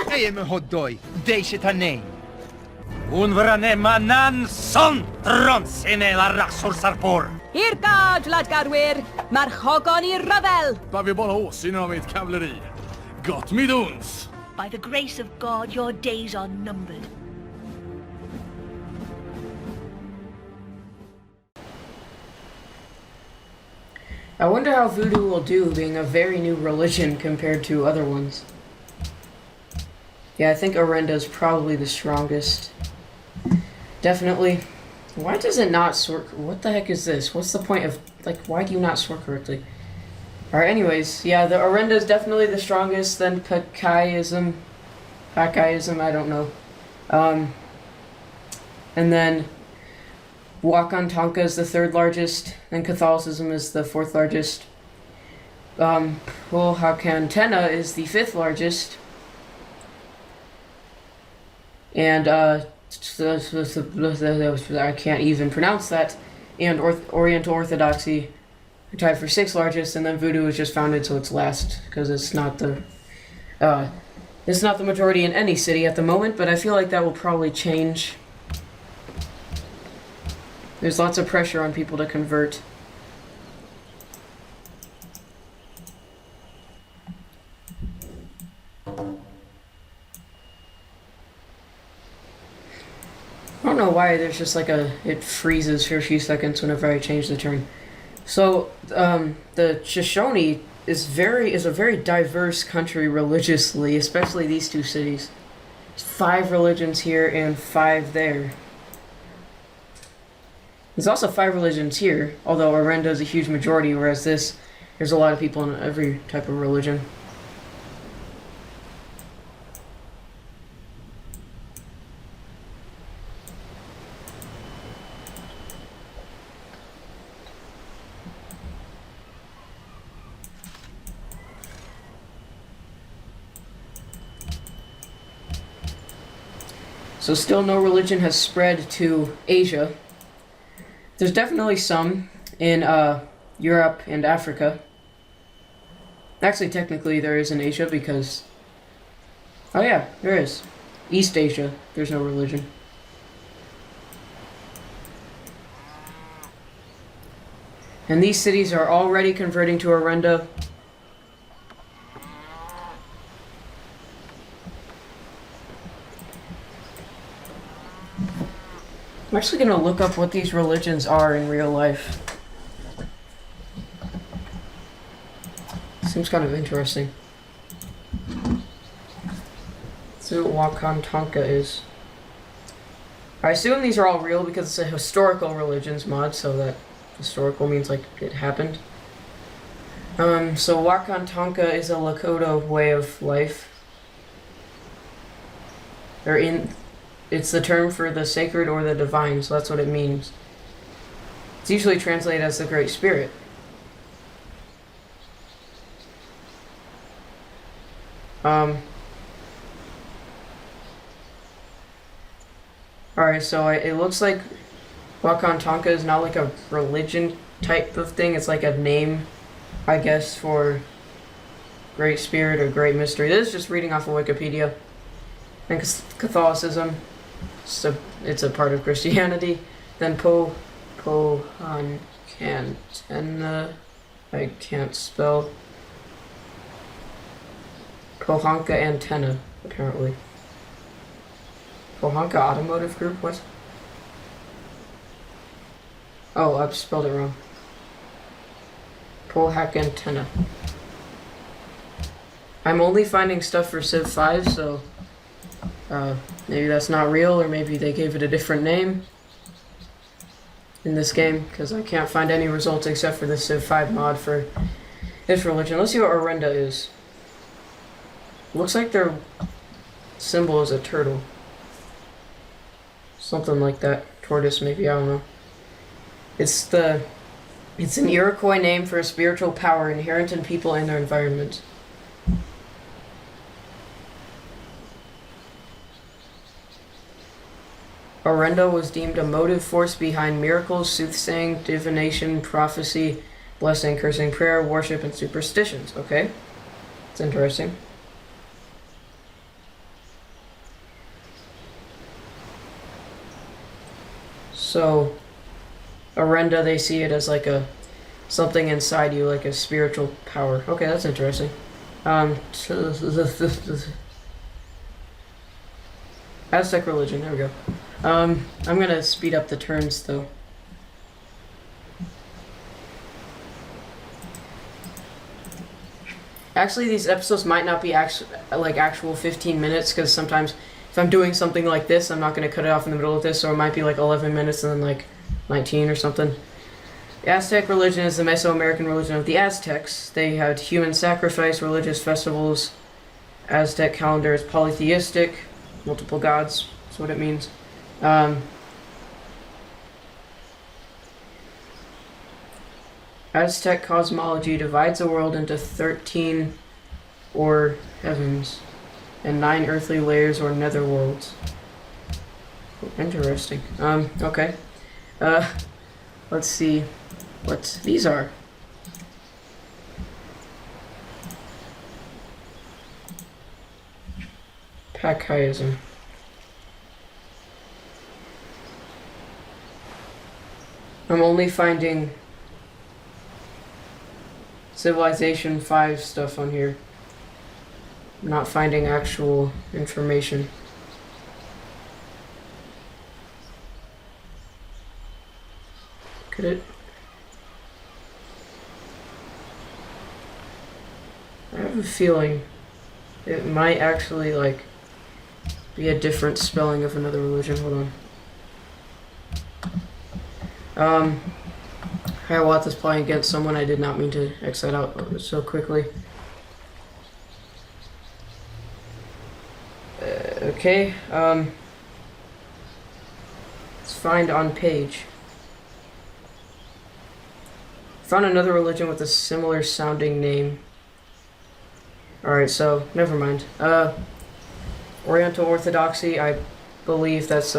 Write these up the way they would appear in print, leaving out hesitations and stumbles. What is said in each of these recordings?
Ejjem iħoddoj, dejxi tan-nejn. Unvrane manan son tronsine la raxur sarpor. I'r gad, ladgarwyr! Mae'r chogon i'r ryfel! Vad vi bara åsyn av mitt kavalleri. Gott miduns! By the grace of God, your days are numbered. I wonder how voodoo will do being a very new religion compared to other ones. Yeah, I think Orenda is probably the strongest. Definitely. Why does it not sort? What the heck is this? What's the point of, like, why do you not sort correctly? Alright, anyways, yeah, the Orenda is definitely the strongest, then Pakaiism, I don't know. And then Wakantanka is the third largest, and Catholicism is the fourth largest. Hakantena is the fifth largest. And, I can't even pronounce that. And Oriental Orthodoxy are tied for sixth largest, and then Voodoo was just founded, so it's last, because it's not the majority in any city at the moment, but I feel like that will probably change. There's lots of pressure on people to convert. I don't know why there's just like it freezes for a few seconds whenever I change the turn. So, the Shoshone is a very diverse country religiously, especially these two cities. There's 5 religions here and 5 there. There's also 5 religions here, although Orenda is a huge majority, whereas there's a lot of people in every type of religion. So still no religion has spread to Asia. There's definitely some in Europe and Africa. Actually, technically there is in Asia because... Oh yeah, there is. East Asia, there's no religion. And these cities are already converting to Orenda. I'm actually going to look up what these religions are in real life. Seems kind of interesting. Let's see what Wakantanka is. I assume these are all real because it's a historical religions mod, so that historical means like it happened. So Wakantanka is a Lakota way of life. It's the term for the sacred or the divine, so that's what it means. It's usually translated as the Great Spirit. Alright, so it looks like Wakantanka is not like a religion type of thing, it's like a name, I guess, for Great Spirit or Great Mystery. This is just reading off of Wikipedia. And Catholicism. So it's a part of Christianity. Then Pohankantena, I can't spell. Pohanka Antenna, apparently. Pohanka Automotive Group, what? Oh, I've spelled it wrong. Pohak Antenna. I'm only finding stuff for Civ 5, so... maybe that's not real, or maybe they gave it a different name in this game, because I can't find any results except for the Civ 5 mod for this religion. Let's see what Orenda is. Looks like their symbol is a turtle. Something like that. Tortoise, maybe, I don't know. It's an Iroquois name for a spiritual power inherent in people and their environment. Orenda was deemed a motive force behind miracles, soothsaying, divination, prophecy, blessing, cursing, prayer, worship, and superstitions. Okay, it's interesting. So, Arenda, they see it as like a something inside you, like a spiritual power. Okay, that's interesting. Aztec religion, there we go. I'm gonna speed up the turns though. Actually, these episodes might not be actual 15 minutes, because sometimes if I'm doing something like this, I'm not gonna cut it off in the middle of this, so it might be like 11 minutes and then like 19 or something. The Aztec religion is the Mesoamerican religion of the Aztecs. They had human sacrifice, religious festivals. Aztec calendar is polytheistic, multiple gods, that's what it means. Aztec cosmology divides the world into 13 or heavens and 9 earthly layers or netherworlds. Interesting. Okay. Let's see what these are. Pakism. I'm only finding Civilization 5 stuff on here. I'm not finding actual information. Could it? I have a feeling it might actually like be a different spelling of another religion. Hold on. Hiawatha's playing against someone. I did not mean to X that out so quickly. Okay, let's find on page. Found another religion with a similar sounding name. Alright, so, never mind. Oriental Orthodoxy, I believe that's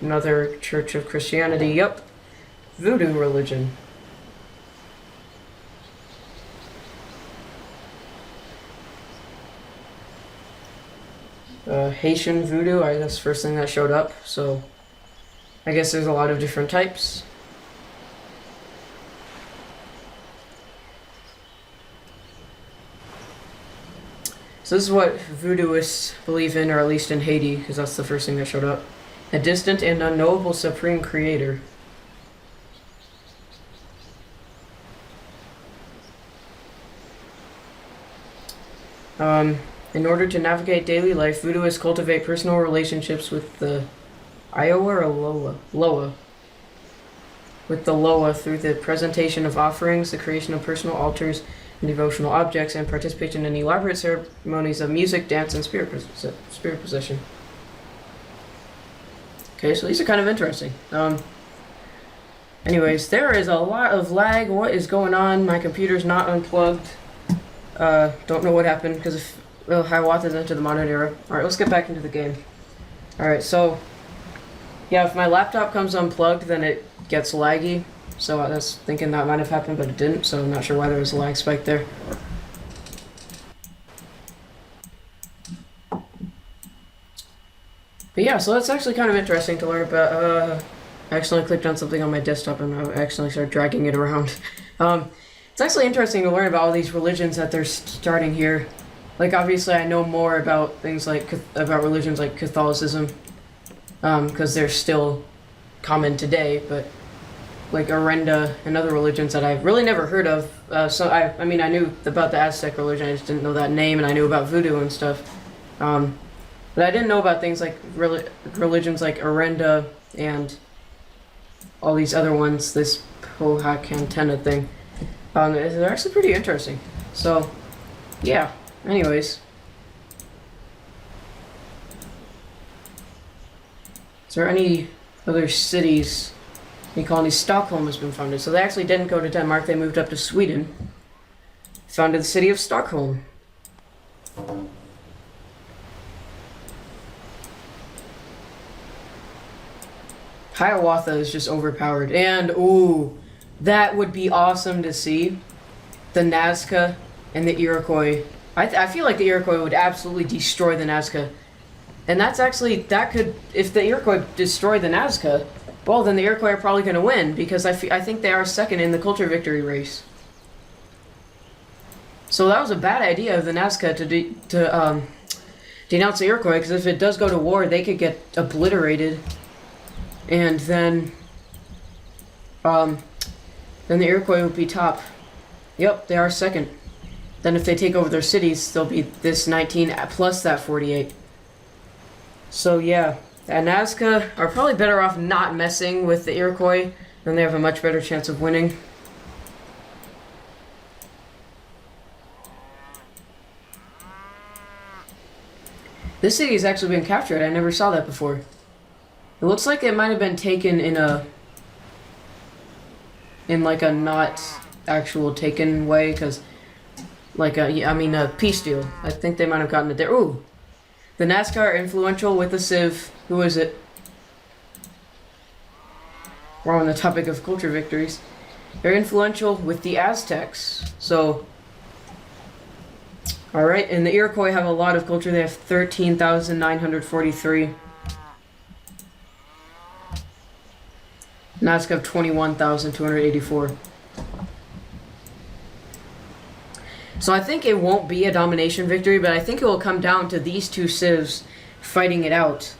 another church of Christianity. Yep. Voodoo religion. Haitian voodoo, that's the first thing that showed up, so I guess there's a lot of different types. So this is what voodooists believe in, or at least in Haiti, because that's the first thing that showed up. A distant and unknowable supreme creator. In order to navigate daily life, voodooists cultivate personal relationships with the Iowa or Loa? With the Loa through the presentation of offerings, the creation of personal altars and devotional objects, and participation in elaborate ceremonies of music, dance, and spirit possession. Okay, so these are kind of interesting. Anyways, there is a lot of lag. What is going on? My computer's not unplugged. Don't know what happened because if Hiawatha's entered the modern era. Alright, let's get back into the game. Alright, so yeah, if my laptop comes unplugged, then it gets laggy. So I was thinking that might have happened, but it didn't, so I'm not sure why there was a lag spike there. But yeah, so that's actually kind of interesting to learn about. I accidentally clicked on something on my desktop and I accidentally started dragging it around. It's actually interesting to learn about all these religions that they're starting here. Like, obviously I know more about things like, about religions like Catholicism, because they're still common today, but like Arenda and other religions that I've really never heard of. So I mean, I knew about the Aztec religion, I just didn't know that name, and I knew about voodoo and stuff. But I didn't know about things like religions like Arenda and all these other ones, this Pohakantena thing. They're actually pretty interesting. So, yeah. Anyways. Is there any other cities? The colony Stockholm has been founded. So they actually didn't go to Denmark, they moved up to Sweden. Founded the city of Stockholm. Hiawatha is just overpowered. And, ooh, that would be awesome to see. The Nazca and the Iroquois. I feel like the Iroquois would absolutely destroy the Nazca. And that's actually, that could, if the Iroquois destroy the Nazca, Well, then the Iroquois are probably going to win, because I think they are second in the culture victory race. So that was a bad idea of the Nazca to denounce the Iroquois, because if it does go to war, they could get obliterated. And then the Iroquois would be top. Yep, they are second. Then if they take over their cities, they'll be this 19 plus that 48. So yeah. The Nazca are probably better off not messing with the Iroquois, then they have a much better chance of winning. This city has actually been captured. I never saw that before. It looks like it might have been taken in like a not actual taken way, because like a peace deal. I think they might have gotten it there. Ooh, the Nazca are influential with the Civ. Who is it? We're on the topic of culture victories. They're influential with the Aztecs. So, alright, and the Iroquois have a lot of culture. They have 13,943. Nazca have 21,284. So I think it won't be a domination victory, but I think it will come down to these two civs fighting it out.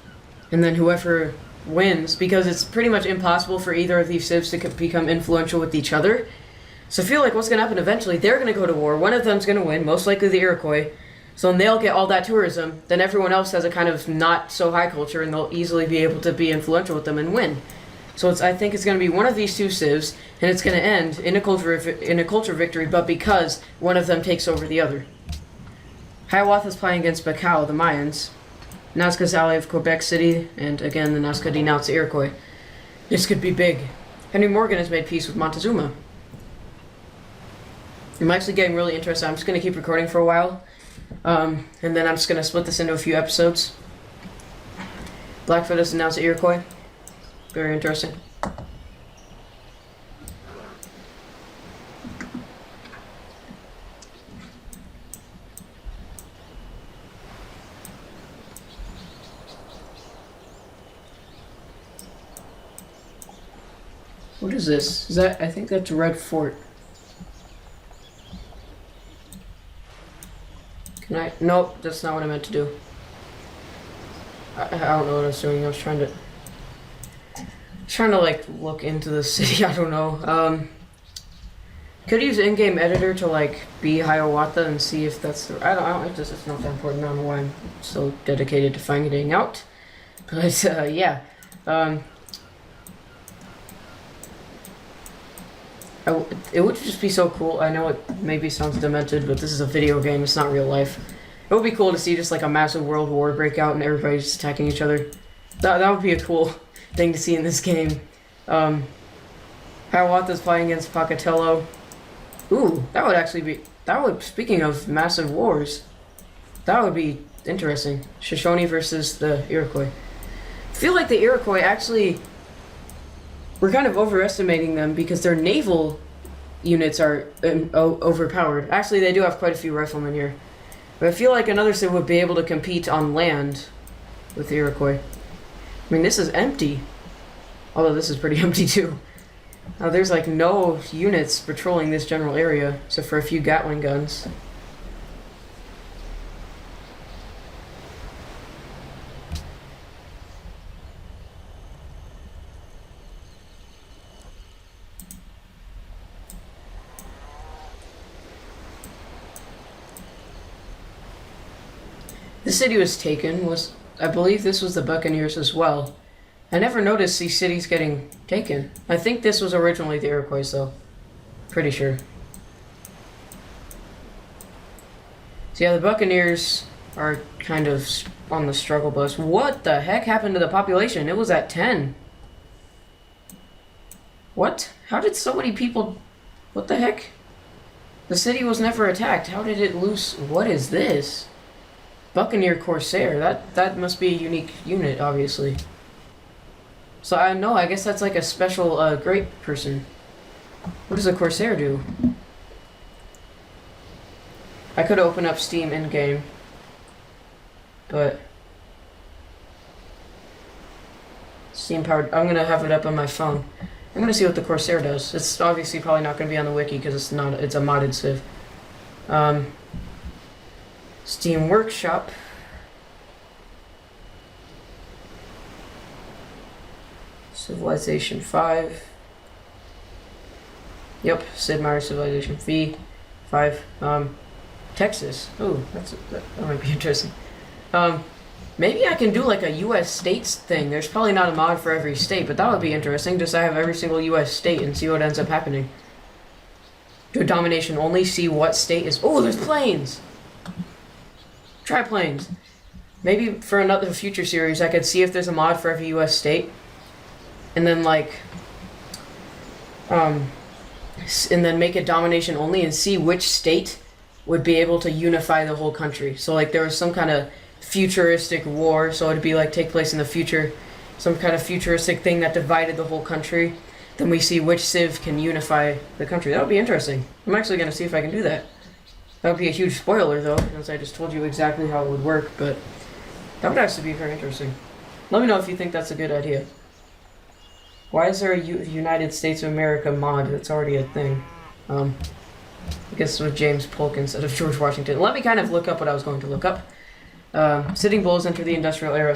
And then whoever wins, because it's pretty much impossible for either of these civs to become influential with each other. So I feel like what's going to happen eventually, they're going to go to war. One of them's going to win, most likely the Iroquois. So then they'll get all that tourism. Then everyone else has a kind of not so high culture, and they'll easily be able to be influential with them and win. So I think it's going to be one of these two civs, and it's going to end in a culture victory, but because one of them takes over the other. Hiawatha's playing against Bacau, the Mayans. Nazca's ally of Quebec City, and again, the Nazca denounce the Iroquois. This could be big. Henry Morgan has made peace with Montezuma. I'm actually getting really interested. I'm just going to keep recording for a while, and then I'm just going to split this into a few episodes. Blackfoot has denounced the Iroquois. Very interesting. What is this? Is that? I think that's a red fort. Can I? Nope, that's not what I meant to do. I don't know what I was doing. I was trying to like look into the city. I don't know. Could use in-game editor to like be Hiawatha and see if that's the. I don't. It's not that important. I don't know why I'm so dedicated to finding out. But yeah. It would just be so cool. I know it maybe sounds demented, but this is a video game. It's not real life. It would be cool to see just like a massive world war break out and everybody's attacking each other. That would be a cool thing to see in this game. Hiawatha's playing against Pocatello. Ooh, that would actually be... Speaking of massive wars, that would be interesting. Shoshone versus the Iroquois. I feel like the Iroquois actually... We're kind of overestimating them because their naval units are overpowered. Actually, they do have quite a few riflemen here. But I feel like another civ would be able to compete on land with the Iroquois. I mean, this is empty. Although this is pretty empty too. There's like no units patrolling this general area, except for a few Gatling guns. The city was taken, I believe this was the Buccaneers as well. I never noticed these cities getting taken. I think this was originally the Iroquois though. Pretty sure. So yeah, the Buccaneers are kind of on the struggle bus. What the heck happened to the population? It was at 10. What? How did so many people... What the heck? The city was never attacked. How did it lose... What is this? Buccaneer Corsair. That must be a unique unit, obviously. So I know, I guess that's like a special great person. What does a Corsair do? I could open up Steam in-game. But... Steam powered. I'm gonna have it up on my phone. I'm gonna see what the Corsair does. It's obviously probably not gonna be on the wiki because it's not. It's a modded Civ. Steam Workshop. Civilization 5. Yep, Sid Meier's Civilization V5. Texas. Oh, that might be interesting. Maybe I can do like a U.S. states thing. There's probably not a mod for every state, but that would be interesting. Just I have every single U.S. state and see what ends up happening. Do a domination only, see what state is... Oh, there's planes! Try planes. Maybe for another future series, I could see if there's a mod for every U.S. state. And then, like... and then make it domination only and see which state would be able to unify the whole country. So, like, there was some kind of futuristic war, so it'd be, like, take place in the future. Some kind of futuristic thing that divided the whole country. Then we see which civ can unify the country. That would be interesting. I'm actually going to see if I can do that. That would be a huge spoiler, though, since I just told you exactly how it would work, but that would actually be very interesting. Let me know if you think that's a good idea. Why is there a United States of America mod that's already a thing? I guess with James Polk instead of George Washington. Let me kind of look up what I was going to look up. Sitting Bulls enter the Industrial Era.